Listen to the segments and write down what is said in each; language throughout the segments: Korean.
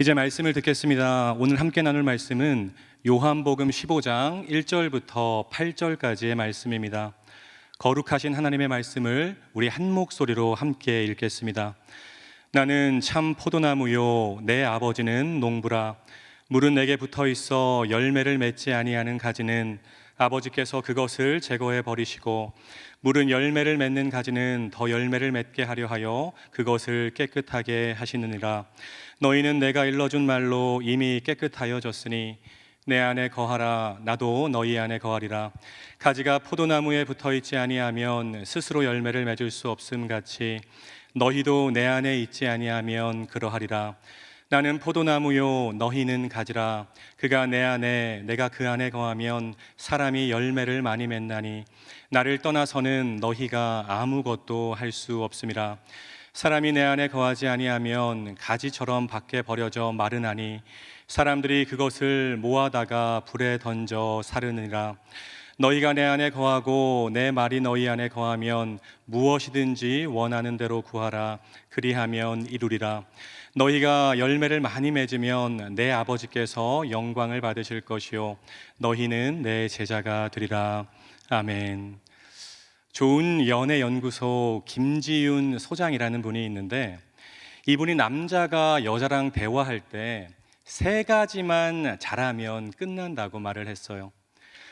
이제 말씀을 듣겠습니다. 오늘 함께 나눌 말씀은 요한복음 15장 1절부터 8절까지의 말씀입니다. 거룩하신 하나님의 말씀을 우리 한 목소리로 함께 읽겠습니다. 나는 참 포도나무요 내 아버지는 농부라. 물은 내게 붙어 있어 열매를 맺지 아니하는 가지는 아버지께서 그것을 제거해 버리시고, 물은 열매를 맺는 가지는 더 열매를 맺게 하려 하여 그것을 깨끗하게 하시느니라. 너희는 내가 일러준 말로 이미 깨끗하여졌으니 내 안에 거하라. 나도 너희 안에 거하리라. 가지가 포도나무에 붙어 있지 아니하면 스스로 열매를 맺을 수 없음 같이 너희도 내 안에 있지 아니하면 그러하리라. 나는 포도나무요 너희는 가지라. 그가 내 안에 내가 그 안에 거하면 사람이 열매를 많이 맺나니 나를 떠나서는 너희가 아무것도 할 수 없음이라. 사람이 내 안에 거하지 아니하면 가지처럼 밖에 버려져 마르나니 사람들이 그것을 모아다가 불에 던져 사르느니라. 너희가 내 안에 거하고 내 말이 너희 안에 거하면 무엇이든지 원하는 대로 구하라. 그리하면 이루리라. 너희가 열매를 많이 맺으면 내 아버지께서 영광을 받으실 것이요 너희는 내 제자가 되리라. 아멘. 좋은 연애 연구소 김지윤 소장이라는 분이 있는데, 이분이 남자가 여자랑 대화할 때 3가지만 잘하면 끝난다고 말을 했어요.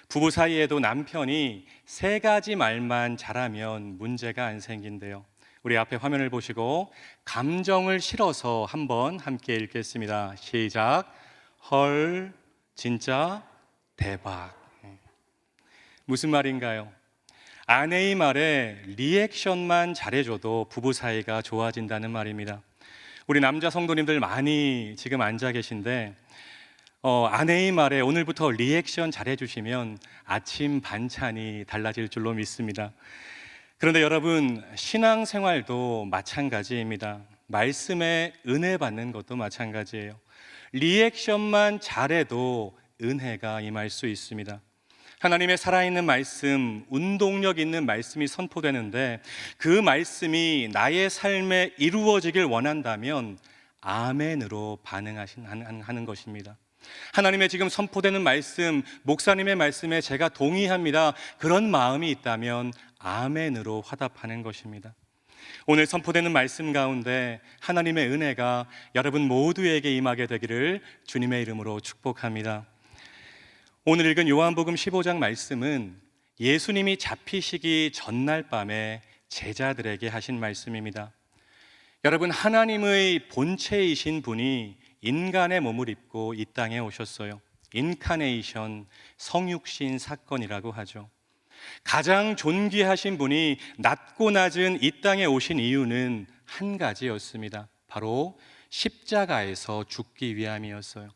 부부 사이에도 남편이 3가지 말만 잘하면 문제가 안 생긴대요. 우리 앞에 화면을 보시고 감정을 실어서 한번 함께 읽겠습니다. 시작. 헐, 진짜, 대박. 무슨 말인가요? 아내의 말에 리액션만 잘해줘도 부부 사이가 좋아진다는 말입니다. 우리 남자 성도님들 많이 지금 앉아 계신데 아내의 말에 오늘부터 리액션 잘해주시면 아침 반찬이 달라질 줄로 믿습니다. 그런데 여러분, 신앙생활도 마찬가지입니다. 말씀에 은혜 받는 것도 마찬가지예요. 리액션만 잘해도 은혜가 임할 수 있습니다. 하나님의 살아있는 말씀, 운동력 있는 말씀이 선포되는데 그 말씀이 나의 삶에 이루어지길 원한다면 아멘으로 반응하는 것입니다. 하나님의 지금 선포되는 말씀, 목사님의 말씀에 제가 동의합니다. 그런 마음이 있다면 아멘으로 화답하는 것입니다. 오늘 선포되는 말씀 가운데 하나님의 은혜가 여러분 모두에게 임하게 되기를 주님의 이름으로 축복합니다. 오늘 읽은 요한복음 15장 말씀은 예수님이 잡히시기 전날 밤에 제자들에게 하신 말씀입니다. 여러분, 하나님의 본체이신 분이 인간의 몸을 입고 이 땅에 오셨어요. 인카네이션, 성육신 사건이라고 하죠. 가장 존귀하신 분이 낮고 낮은 이 땅에 오신 이유는 한 가지였습니다. 바로 십자가에서 죽기 위함이었어요.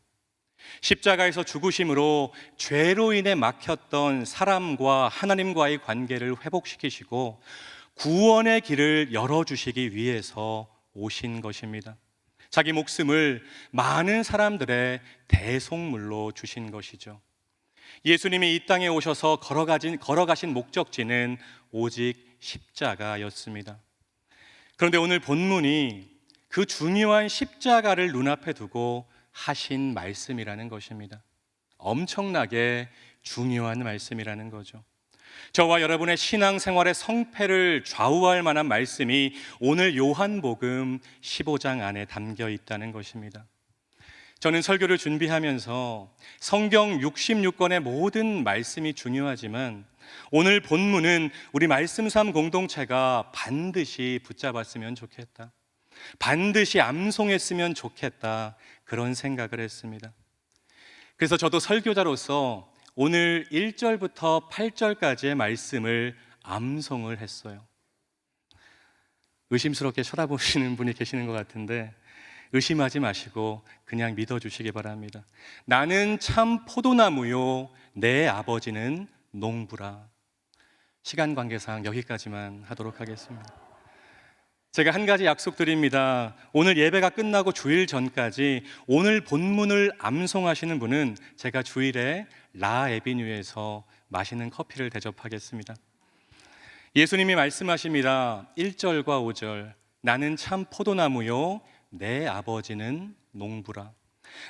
십자가에서 죽으심으로 죄로 인해 막혔던 사람과 하나님과의 관계를 회복시키시고 구원의 길을 열어주시기 위해서 오신 것입니다. 자기 목숨을 많은 사람들의 대속물로 주신 것이죠. 예수님이 이 땅에 오셔서 걸어가신 목적지는 오직 십자가였습니다. 그런데 오늘 본문이 그 중요한 십자가를 눈앞에 두고 하신 말씀이라는 것입니다. 엄청나게 중요한 말씀이라는 거죠. 저와 여러분의 신앙생활의 성패를 좌우할 만한 말씀이 오늘 요한복음 15장 안에 담겨 있다는 것입니다. 저는 설교를 준비하면서 성경 66권의 모든 말씀이 중요하지만 오늘 본문은 우리 말씀 삶 공동체가 반드시 붙잡았으면 좋겠다, 반드시 암송했으면 좋겠다, 그런 생각을 했습니다. 그래서 저도 설교자로서 오늘 1절부터 8절까지의 말씀을 암송을 했어요. 의심스럽게 쳐다보시는 분이 계시는 것 같은데 의심하지 마시고 그냥 믿어주시기 바랍니다. 나는 참 포도나무요 내 아버지는 농부라. 시간 관계상 여기까지만 하도록 하겠습니다. 제가 한 가지 약속드립니다. 오늘 예배가 끝나고 주일 전까지 오늘 본문을 암송하시는 분은 제가 주일에 라 에비뉴에서 마시는 커피를 대접하겠습니다. 예수님이 말씀하십니다. 1절과 5절. 나는 참 포도나무요 내 아버지는 농부라.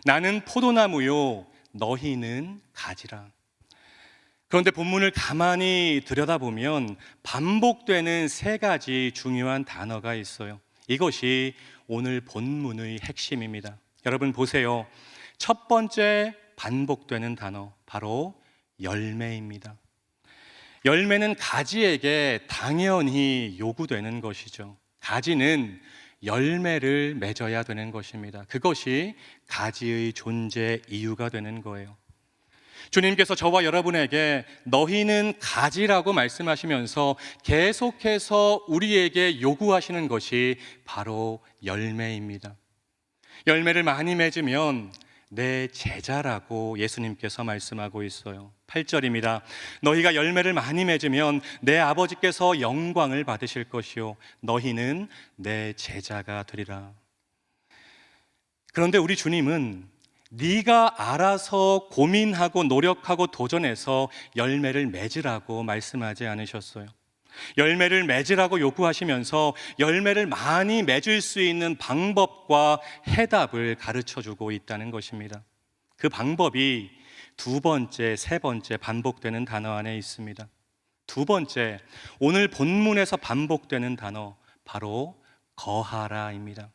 나는 포도나무요, 너희는 가지라. 그런데 본문을 가만히 들여다보면 반복되는 세 가지 중요한 단어가 있어요. 이것이 오늘 본문의 핵심입니다. 여러분 보세요. 첫 번째 반복되는 단어, 바로 열매입니다. 열매는 가지에게 당연히 요구되는 것이죠. 가지는 열매를 맺어야 되는 것입니다. 그것이 가지의 존재 이유가 되는 거예요. 주님께서 저와 여러분에게 너희는 가지라고 말씀하시면서 계속해서 우리에게 요구하시는 것이 바로 열매입니다. 열매를 많이 맺으면 내 제자라고 예수님께서 말씀하고 있어요. 8절입니다. 너희가 열매를 많이 맺으면 내 아버지께서 영광을 받으실 것이요 너희는 내 제자가 되리라. 그런데 우리 주님은 네가 알아서 고민하고 노력하고 도전해서 열매를 맺으라고 말씀하지 않으셨어요. 열매를 맺으라고 요구하시면서 열매를 많이 맺을 수 있는 방법과 해답을 가르쳐주고 있다는 것입니다. 그 방법이 두 번째, 세 번째 반복되는 단어 안에 있습니다. 두 번째, 오늘 본문에서 반복되는 단어, 바로 거하라입니다.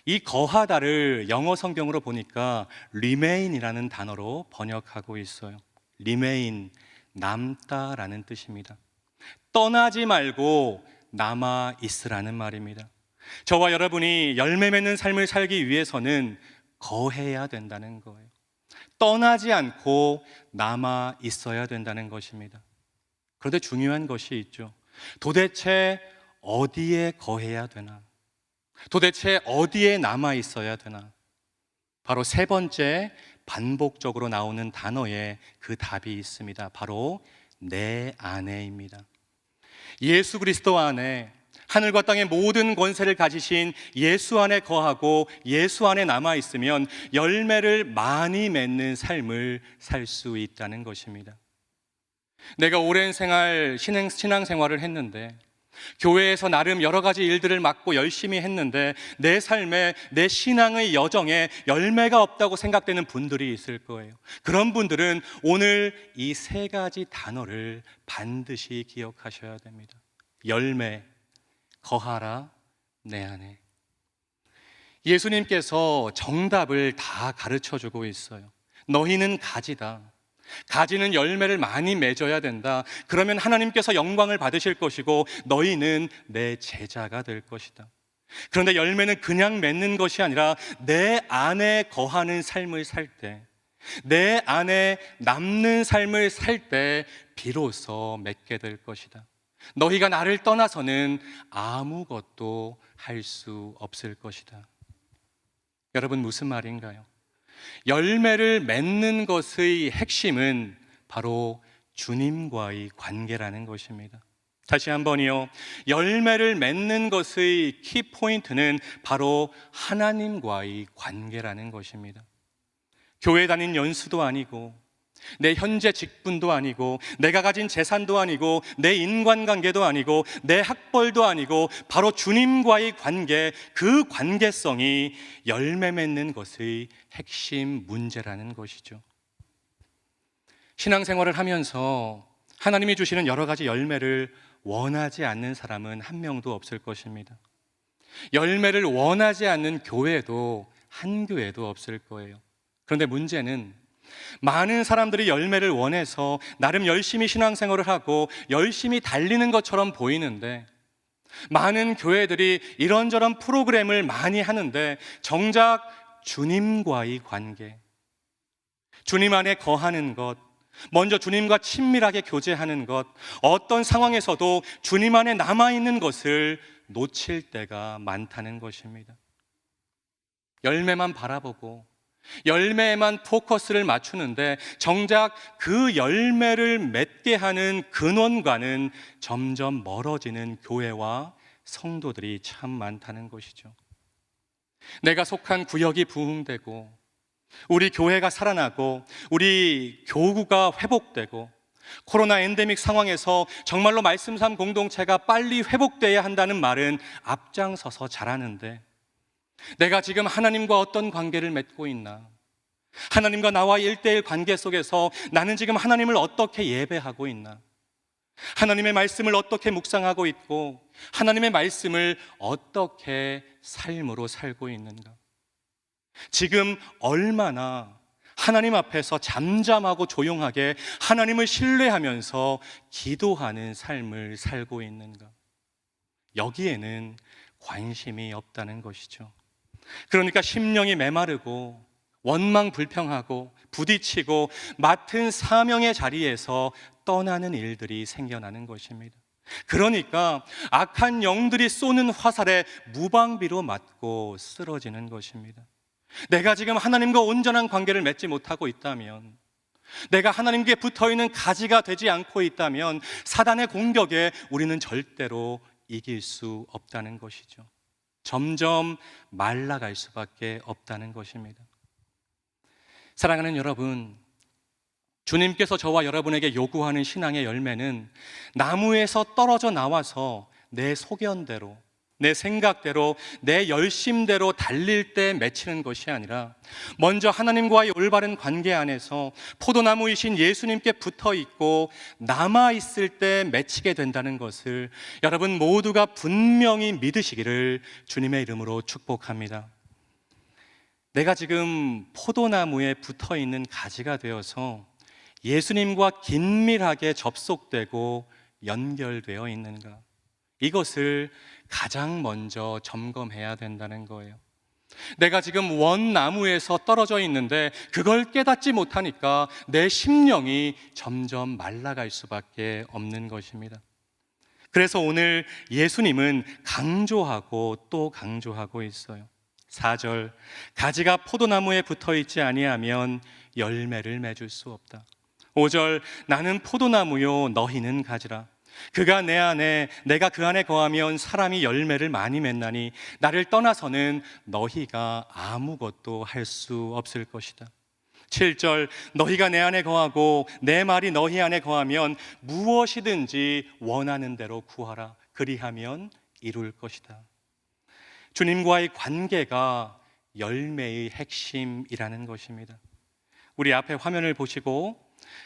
이 거하다를 영어 성경으로 보니까 remain이라는 단어로 번역하고 있어요. remain, 남다라는 뜻입니다. 떠나지 말고 남아 있으라는 말입니다. 저와 여러분이 열매 맺는 삶을 살기 위해서는 거해야 된다는 거예요. 떠나지 않고 남아 있어야 된다는 것입니다. 그런데 중요한 것이 있죠. 도대체 어디에 거해야 되나? 도대체 어디에 남아 있어야 되나? 바로 세 번째 반복적으로 나오는 단어에 그 답이 있습니다. 바로 내 안에입니다. 예수 그리스도 안에, 하늘과 땅의 모든 권세를 가지신 예수 안에 거하고 예수 안에 남아 있으면 열매를 많이 맺는 삶을 살 수 있다는 것입니다. 내가 오랜 신앙생활을 했는데 교회에서 나름 여러 가지 일들을 맡고 열심히 했는데 내 삶에, 내 신앙의 여정에 열매가 없다고 생각되는 분들이 있을 거예요. 그런 분들은 오늘 이 세 가지 단어를 반드시 기억하셔야 됩니다. 열매, 거하라, 내 안에. 예수님께서 정답을 다 가르쳐주고 있어요. 너희는 가지다. 가지는 열매를 많이 맺어야 된다. 그러면 하나님께서 영광을 받으실 것이고 너희는 내 제자가 될 것이다. 그런데 열매는 그냥 맺는 것이 아니라 내 안에 거하는 삶을 살 때, 내 안에 남는 삶을 살 때 비로소 맺게 될 것이다. 너희가 나를 떠나서는 아무것도 할 수 없을 것이다. 여러분 무슨 말인가요? 열매를 맺는 것의 핵심은 바로 주님과의 관계라는 것입니다. 다시 한번요. 열매를 맺는 것의 키포인트는 바로 하나님과의 관계라는 것입니다. 교회 다닌 연수도 아니고 내 현재 직분도 아니고 내가 가진 재산도 아니고 내 인간관계도 아니고 내 학벌도 아니고 바로 주님과의 관계, 그 관계성이 열매 맺는 것의 핵심 문제라는 것이죠. 신앙생활을 하면서 하나님이 주시는 여러 가지 열매를 원하지 않는 사람은 한 명도 없을 것입니다. 열매를 원하지 않는 교회도 한 교회도 없을 거예요. 그런데 문제는 많은 사람들이 열매를 원해서 나름 열심히 신앙생활을 하고 열심히 달리는 것처럼 보이는데, 많은 교회들이 이런저런 프로그램을 많이 하는데 정작 주님과의 관계, 주님 안에 거하는 것, 먼저 주님과 친밀하게 교제하는 것, 어떤 상황에서도 주님 안에 남아있는 것을 놓칠 때가 많다는 것입니다. 열매만 바라보고 열매에만 포커스를 맞추는데 정작 그 열매를 맺게 하는 근원과는 점점 멀어지는 교회와 성도들이 참 많다는 것이죠. 내가 속한 구역이 부흥되고 우리 교회가 살아나고 우리 교구가 회복되고 코로나 엔데믹 상황에서 정말로 말씀3 공동체가 빨리 회복돼야 한다는 말은 앞장서서 잘하는데, 내가 지금 하나님과 어떤 관계를 맺고 있나? 하나님과 나와의 1:1 관계 속에서 나는 지금 하나님을 어떻게 예배하고 있나? 하나님의 말씀을 어떻게 묵상하고 있고 하나님의 말씀을 어떻게 삶으로 살고 있는가? 지금 얼마나 하나님 앞에서 잠잠하고 조용하게 하나님을 신뢰하면서 기도하는 삶을 살고 있는가? 여기에는 관심이 없다는 것이죠. 그러니까 심령이 메마르고 원망 불평하고 부딪히고 맡은 사명의 자리에서 떠나는 일들이 생겨나는 것입니다. 그러니까 악한 영들이 쏘는 화살에 무방비로 맞고 쓰러지는 것입니다. 내가 지금 하나님과 온전한 관계를 맺지 못하고 있다면, 내가 하나님께 붙어있는 가지가 되지 않고 있다면 사단의 공격에 우리는 절대로 이길 수 없다는 것이죠. 점점 말라갈 수밖에 없다는 것입니다. 사랑하는 여러분, 주님께서 저와 여러분에게 요구하는 신앙의 열매는 나무에서 떨어져 나와서 내 소견대로, 내 생각대로, 내 열심대로 달릴 때 맺히는 것이 아니라 먼저 하나님과의 올바른 관계 안에서 포도나무이신 예수님께 붙어 있고 남아 있을 때 맺히게 된다는 것을 여러분 모두가 분명히 믿으시기를 주님의 이름으로 축복합니다. 내가 지금 포도나무에 붙어 있는 가지가 되어서 예수님과 긴밀하게 접속되고 연결되어 있는가? 이것을 가장 먼저 점검해야 된다는 거예요. 내가 지금 원나무에서 떨어져 있는데 그걸 깨닫지 못하니까 내 심령이 점점 말라갈 수밖에 없는 것입니다. 그래서 오늘 예수님은 강조하고 또 강조하고 있어요. 4절, 가지가 포도나무에 붙어 있지 아니하면 열매를 맺을 수 없다. 5절, 나는 포도나무요 너희는 가지라. 그가 내 안에 내가 그 안에 거하면 사람이 열매를 많이 맺나니 나를 떠나서는 너희가 아무것도 할 수 없을 것이다. 7절, 너희가 내 안에 거하고 내 말이 너희 안에 거하면 무엇이든지 원하는 대로 구하라. 그리하면 이룰 것이다. 주님과의 관계가 열매의 핵심이라는 것입니다. 우리 앞에 화면을 보시고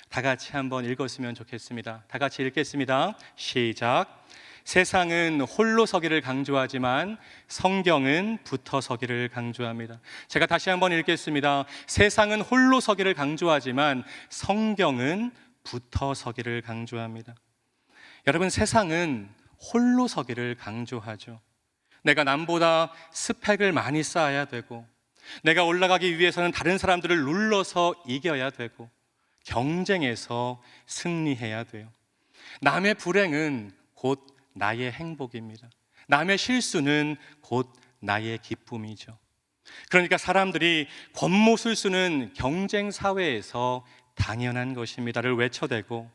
다 같이 한번 읽었으면 좋겠습니다. 다 같이 읽겠습니다. 시작. 세상은 홀로 서기를 강조하지만 성경은 붙어 서기를 강조합니다. 제가 다시 한번 읽겠습니다. 세상은 홀로 서기를 강조하지만 성경은 붙어 서기를 강조합니다. 여러분, 세상은 홀로 서기를 강조하죠. 내가 남보다 스펙을 많이 쌓아야 되고, 내가 올라가기 위해서는 다른 사람들을 눌러서 이겨야 되고, 경쟁에서 승리해야 돼요. 남의 불행은 곧 나의 행복입니다. 남의 실수는 곧 나의 기쁨이죠. 그러니까 사람들이 겉못을 쓰는 경쟁 사회에서 당연한 것입니다를 외쳐대고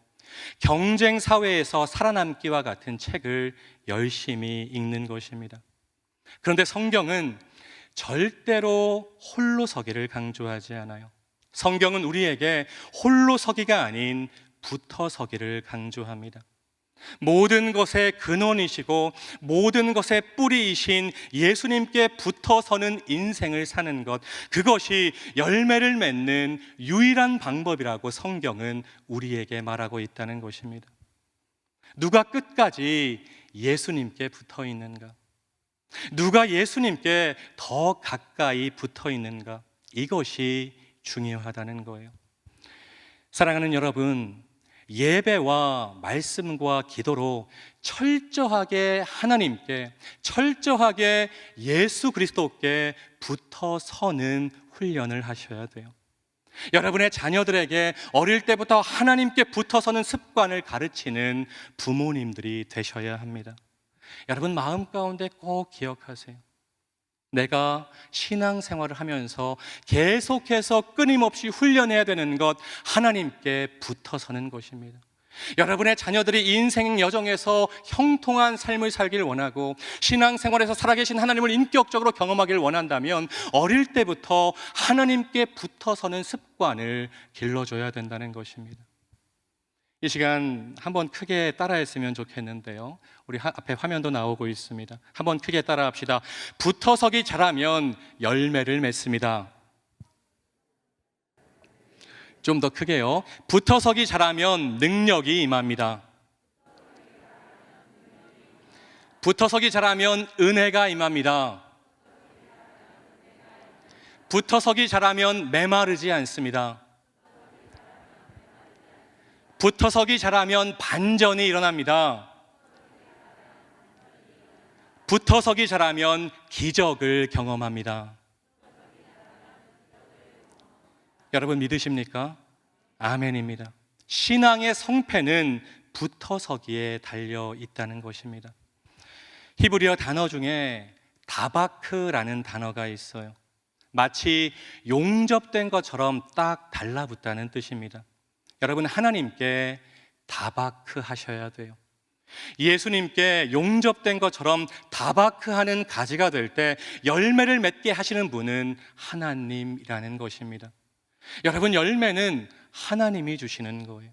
경쟁 사회에서 살아남기와 같은 책을 열심히 읽는 것입니다. 그런데 성경은 절대로 홀로 서기를 강조하지 않아요. 성경은 우리에게 홀로 서기가 아닌 붙어 서기를 강조합니다. 모든 것의 근원이시고 모든 것의 뿌리이신 예수님께 붙어 서는 인생을 사는 것, 그것이 열매를 맺는 유일한 방법이라고 성경은 우리에게 말하고 있다는 것입니다. 누가 끝까지 예수님께 붙어 있는가? 누가 예수님께 더 가까이 붙어 있는가? 이것이 중요하다는 거예요. 사랑하는 여러분, 예배와 말씀과 기도로 철저하게 하나님께, 철저하게 예수 그리스도께 붙어 서는 훈련을 하셔야 돼요. 여러분의 자녀들에게 어릴 때부터 하나님께 붙어 서는 습관을 가르치는 부모님들이 되셔야 합니다. 여러분, 마음 가운데 꼭 기억하세요. 내가 신앙생활을 하면서 계속해서 끊임없이 훈련해야 되는 것, 하나님께 붙어 서는 것입니다. 여러분의 자녀들이 인생 여정에서 형통한 삶을 살길 원하고 신앙생활에서 살아계신 하나님을 인격적으로 경험하길 원한다면 어릴 때부터 하나님께 붙어 서는 습관을 길러줘야 된다는 것입니다. 이 시간 한번 크게 따라했으면 좋겠는데요. 우리 앞에 화면도 나오고 있습니다. 한번 크게 따라합시다. 붙어서기 잘하면 열매를 맺습니다. 좀 더 크게요. 붙어서기 잘하면 능력이 임합니다. 붙어서기 잘하면 은혜가 임합니다. 붙어서기 잘하면 메마르지 않습니다. 붙어서기 잘하면 반전이 일어납니다. 붙어서기 잘하면 기적을 경험합니다. 여러분 믿으십니까? 아멘입니다. 신앙의 성패는 붙어서기에 달려 있다는 것입니다. 히브리어 단어 중에 다바크라는 단어가 있어요. 마치 용접된 것처럼 딱 달라붙다는 뜻입니다. 여러분 하나님께 다바크 하셔야 돼요. 예수님께 용접된 것처럼 다바크하는 가지가 될 때 열매를 맺게 하시는 분은 하나님이라는 것입니다. 여러분 열매는 하나님이 주시는 거예요.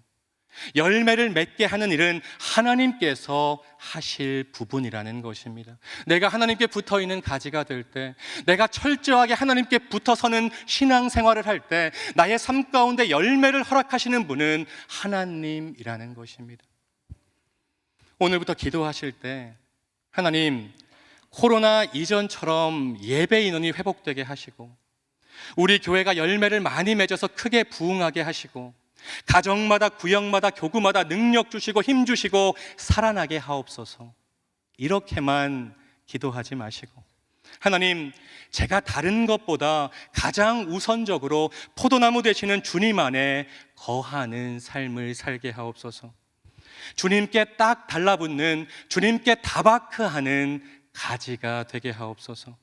열매를 맺게 하는 일은 하나님께서 하실 부분이라는 것입니다. 내가 하나님께 붙어 있는 가지가 될 때, 내가 철저하게 하나님께 붙어서는 신앙생활을 할 때 나의 삶 가운데 열매를 허락하시는 분은 하나님이라는 것입니다. 오늘부터 기도하실 때 하나님, 코로나 이전처럼 예배 인원이 회복되게 하시고 우리 교회가 열매를 많이 맺어서 크게 부흥하게 하시고 가정마다 구역마다 교구마다 능력 주시고 힘 주시고 살아나게 하옵소서. 이렇게만 기도하지 마시고 하나님, 제가 다른 것보다 가장 우선적으로 포도나무 되시는 주님 안에 거하는 삶을 살게 하옵소서. 주님께 딱 달라붙는, 주님께 다바크하는 가지가 되게 하옵소서.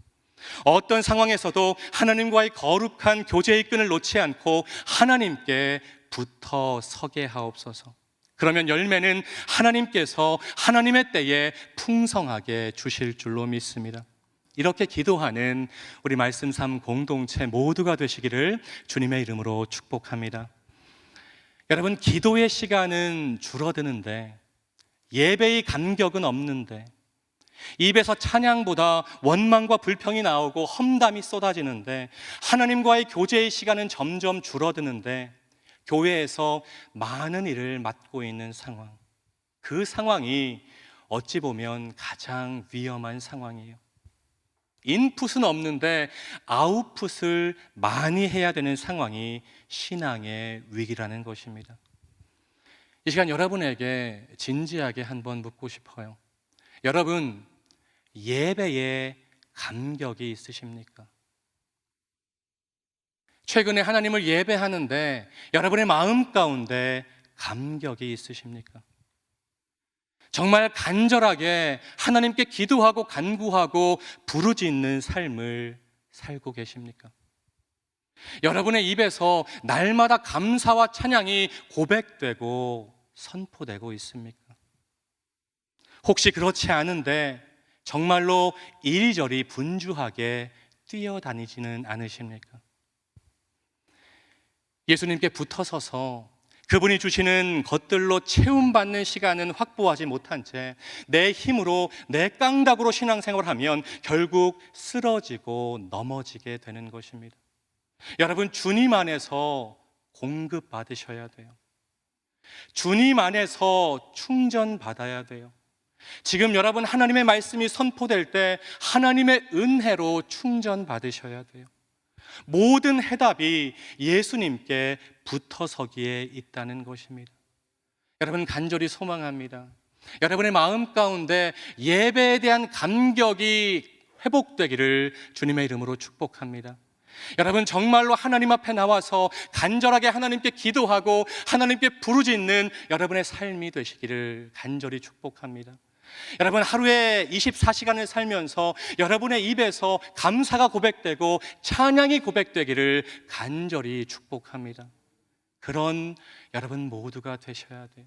어떤 상황에서도 하나님과의 거룩한 교제의 끈을 놓지 않고 하나님께 붙어 서게 하옵소서. 그러면 열매는 하나님께서 하나님의 때에 풍성하게 주실 줄로 믿습니다. 이렇게 기도하는 우리 말씀 삶 공동체 모두가 되시기를 주님의 이름으로 축복합니다. 여러분, 기도의 시간은 줄어드는데 예배의 감격은 없는데 입에서 찬양보다 원망과 불평이 나오고 험담이 쏟아지는데 하나님과의 교제의 시간은 점점 줄어드는데 교회에서 많은 일을 맡고 있는 상황, 그 상황이 어찌 보면 가장 위험한 상황이에요. 인풋은 없는데 아웃풋을 많이 해야 되는 상황이 신앙의 위기라는 것입니다. 이 시간 여러분에게 진지하게 한번 묻고 싶어요. 여러분, 예배에 감격이 있으십니까? 최근에 하나님을 예배하는데 여러분의 마음 가운데 감격이 있으십니까? 정말 간절하게 하나님께 기도하고 간구하고 부르짖는 삶을 살고 계십니까? 여러분의 입에서 날마다 감사와 찬양이 고백되고 선포되고 있습니까? 혹시 그렇지 않은데 정말로 이리저리 분주하게 뛰어다니지는 않으십니까? 예수님께 붙어서서 그분이 주시는 것들로 채움받는 시간은 확보하지 못한 채 내 힘으로 내 깡닥으로 신앙생활하면 결국 쓰러지고 넘어지게 되는 것입니다. 여러분, 주님 안에서 공급받으셔야 돼요. 주님 안에서 충전받아야 돼요. 지금 여러분 하나님의 말씀이 선포될 때 하나님의 은혜로 충전받으셔야 돼요. 모든 해답이 예수님께 붙어서기에 있다는 것입니다. 여러분, 간절히 소망합니다. 여러분의 마음 가운데 예배에 대한 감격이 회복되기를 주님의 이름으로 축복합니다. 여러분, 정말로 하나님 앞에 나와서 간절하게 하나님께 기도하고 하나님께 부르짖는 여러분의 삶이 되시기를 간절히 축복합니다. 여러분, 하루에 24시간을 살면서 여러분의 입에서 감사가 고백되고 찬양이 고백되기를 간절히 축복합니다. 그런 여러분 모두가 되셔야 돼요.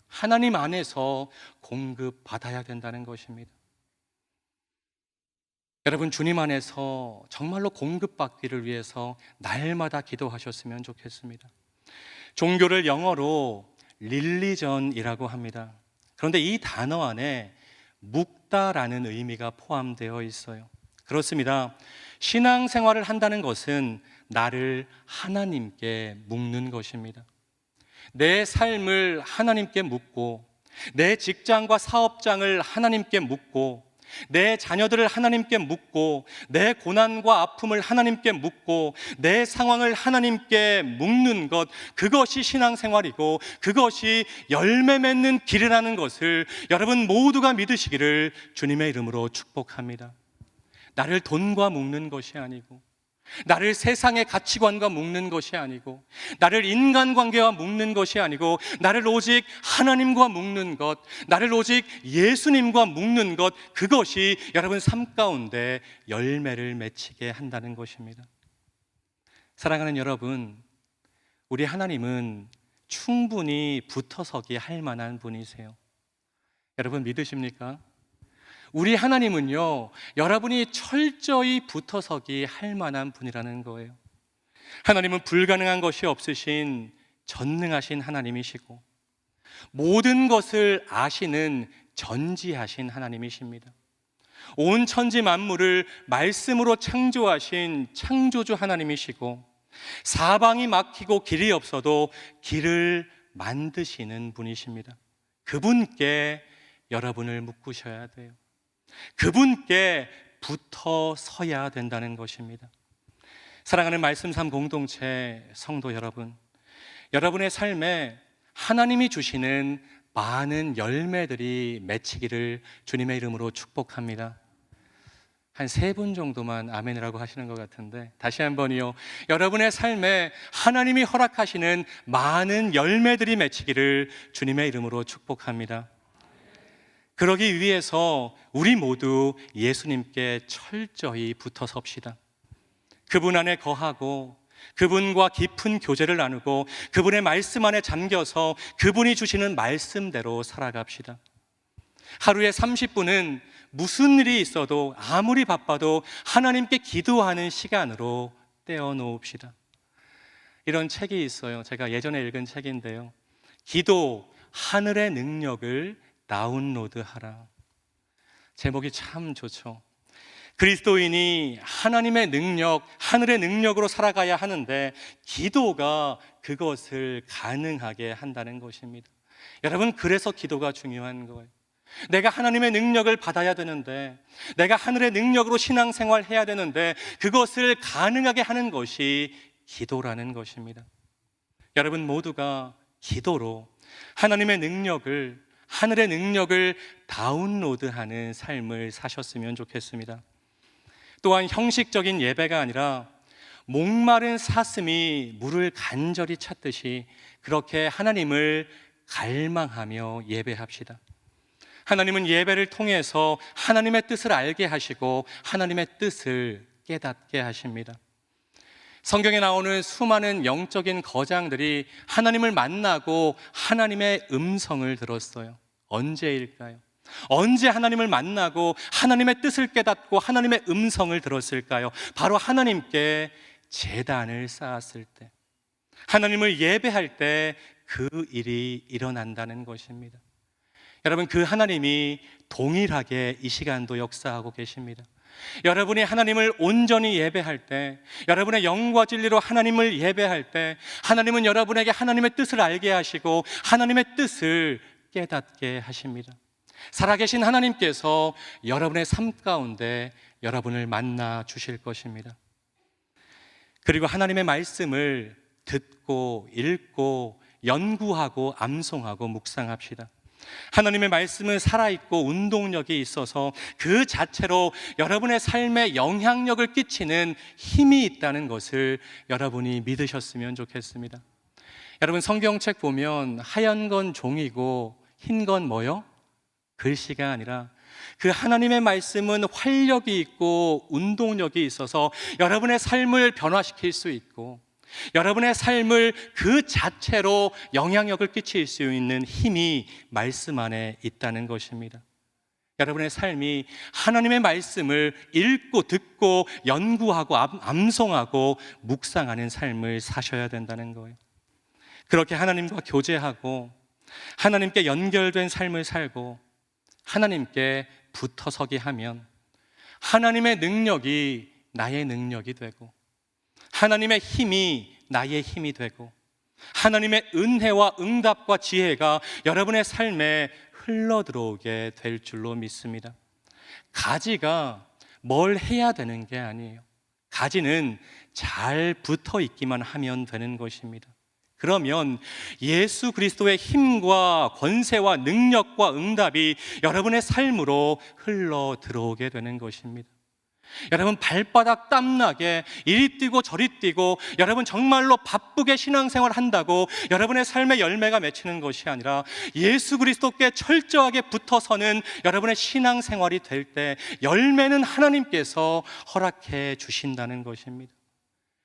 하나님 안에서 공급받아야 된다는 것입니다. 여러분, 주님 안에서 정말로 공급받기를 위해서 날마다 기도하셨으면 좋겠습니다. 종교를 영어로 릴리전이라고 합니다. 그런데 이 단어 안에 묵다라는 의미가 포함되어 있어요. 그렇습니다. 신앙생활을 한다는 것은 나를 하나님께 묵는 것입니다. 내 삶을 하나님께 묵고, 내 직장과 사업장을 하나님께 묵고, 내 자녀들을 하나님께 묵고, 내 고난과 아픔을 하나님께 묵고, 내 상황을 하나님께 묵는 것, 그것이 신앙생활이고 그것이 열매 맺는 길이라는 것을 여러분 모두가 믿으시기를 주님의 이름으로 축복합니다. 나를 돈과 묶는 것이 아니고, 나를 세상의 가치관과 묶는 것이 아니고, 나를 인간관계와 묶는 것이 아니고, 나를 오직 하나님과 묶는 것, 나를 오직 예수님과 묶는 것, 그것이 여러분 삶 가운데 열매를 맺히게 한다는 것입니다. 사랑하는 여러분, 우리 하나님은 충분히 붙어서기 할 만한 분이세요. 여러분 믿으십니까? 우리 하나님은요, 여러분이 철저히 붙어서기 할 만한 분이라는 거예요. 하나님은 불가능한 것이 없으신 전능하신 하나님이시고, 모든 것을 아시는 전지하신 하나님이십니다. 온 천지 만물을 말씀으로 창조하신 창조주 하나님이시고, 사방이 막히고 길이 없어도 길을 만드시는 분이십니다. 그분께 여러분을 묶으셔야 돼요. 그분께 붙어 서야 된다는 것입니다. 사랑하는 말씀 삶 공동체 성도 여러분, 여러분의 삶에 하나님이 주시는 많은 열매들이 맺히기를 주님의 이름으로 축복합니다. 한 3분 정도만 아멘이라고 하시는 것 같은데, 다시 한번요. 여러분의 삶에 하나님이 허락하시는 많은 열매들이 맺히기를 주님의 이름으로 축복합니다. 그러기 위해서 우리 모두 예수님께 철저히 붙어 섭시다. 그분 안에 거하고, 그분과 깊은 교제를 나누고, 그분의 말씀 안에 잠겨서 그분이 주시는 말씀대로 살아갑시다. 하루에 30분은 무슨 일이 있어도, 아무리 바빠도 하나님께 기도하는 시간으로 떼어 놓읍시다. 이런 책이 있어요. 제가 예전에 읽은 책인데요. 기도, 하늘의 능력을 다운로드하라. 제목이 참 좋죠. 그리스도인이 하나님의 능력, 하늘의 능력으로 살아가야 하는데, 기도가 그것을 가능하게 한다는 것입니다. 여러분, 그래서 기도가 중요한 거예요. 내가 하나님의 능력을 받아야 되는데, 내가 하늘의 능력으로 신앙생활 해야 되는데, 그것을 가능하게 하는 것이 기도라는 것입니다. 여러분 모두가 기도로 하나님의 능력을, 하늘의 능력을 다운로드하는 삶을 사셨으면 좋겠습니다. 또한 형식적인 예배가 아니라 목마른 사슴이 물을 간절히 찾듯이 그렇게 하나님을 갈망하며 예배합시다. 하나님은 예배를 통해서 하나님의 뜻을 알게 하시고 하나님의 뜻을 깨닫게 하십니다. 성경에 나오는 수많은 영적인 거장들이 하나님을 만나고 하나님의 음성을 들었어요. 언제일까요? 언제 하나님을 만나고 하나님의 뜻을 깨닫고 하나님의 음성을 들었을까요? 바로 하나님께 제단을 쌓았을 때, 하나님을 예배할 때 그 일이 일어난다는 것입니다. 여러분, 그 하나님이 동일하게 이 시간도 역사하고 계십니다. 여러분이 하나님을 온전히 예배할 때, 여러분의 영과 진리로 하나님을 예배할 때, 하나님은 여러분에게 하나님의 뜻을 알게 하시고 하나님의 뜻을 깨닫게 하십니다. 살아계신 하나님께서 여러분의 삶 가운데 여러분을 만나 주실 것입니다. 그리고 하나님의 말씀을 듣고 읽고 연구하고 암송하고 묵상합시다. 하나님의 말씀은 살아있고 운동력이 있어서 그 자체로 여러분의 삶에 영향력을 끼치는 힘이 있다는 것을 여러분이 믿으셨으면 좋겠습니다. 여러분, 성경책 보면 하얀 건 종이고 흰 건 뭐요? 글씨가 아니라 그 하나님의 말씀은 활력이 있고 운동력이 있어서 여러분의 삶을 변화시킬 수 있고, 여러분의 삶을 그 자체로 영향력을 끼칠 수 있는 힘이 말씀 안에 있다는 것입니다. 여러분의 삶이 하나님의 말씀을 읽고 듣고 연구하고 암송하고 묵상하는 삶을 사셔야 된다는 거예요. 그렇게 하나님과 교제하고 하나님께 연결된 삶을 살고 하나님께 붙어서게 하면 하나님의 능력이 나의 능력이 되고 하나님의 힘이 나의 힘이 되고 하나님의 은혜와 응답과 지혜가 여러분의 삶에 흘러들어오게 될 줄로 믿습니다. 가지가 뭘 해야 되는 게 아니에요. 가지는 잘 붙어 있기만 하면 되는 것입니다. 그러면 예수 그리스도의 힘과 권세와 능력과 응답이 여러분의 삶으로 흘러 들어오게 되는 것입니다. 여러분 발바닥 땀나게 이리 뛰고 저리 뛰고 여러분 정말로 바쁘게 신앙생활 한다고 여러분의 삶의 열매가 맺히는 것이 아니라 예수 그리스도께 철저하게 붙어서는 여러분의 신앙생활이 될 때 열매는 하나님께서 허락해 주신다는 것입니다.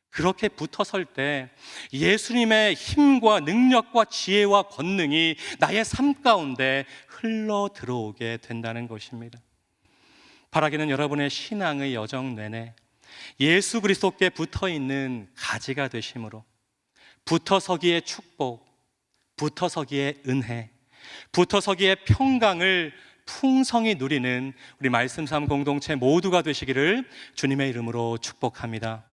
그렇게 붙어설 때 예수님의 힘과 능력과 지혜와 권능이 나의 삶 가운데 흘러 들어오게 된다는 것입니다. 바라기는 여러분의 신앙의 여정 내내 예수 그리스도께 붙어있는 가지가 되심으로 붙어서기의 축복, 붙어서기의 은혜, 붙어서기의 평강을 풍성히 누리는 우리 말씀 삶 공동체 모두가 되시기를 주님의 이름으로 축복합니다.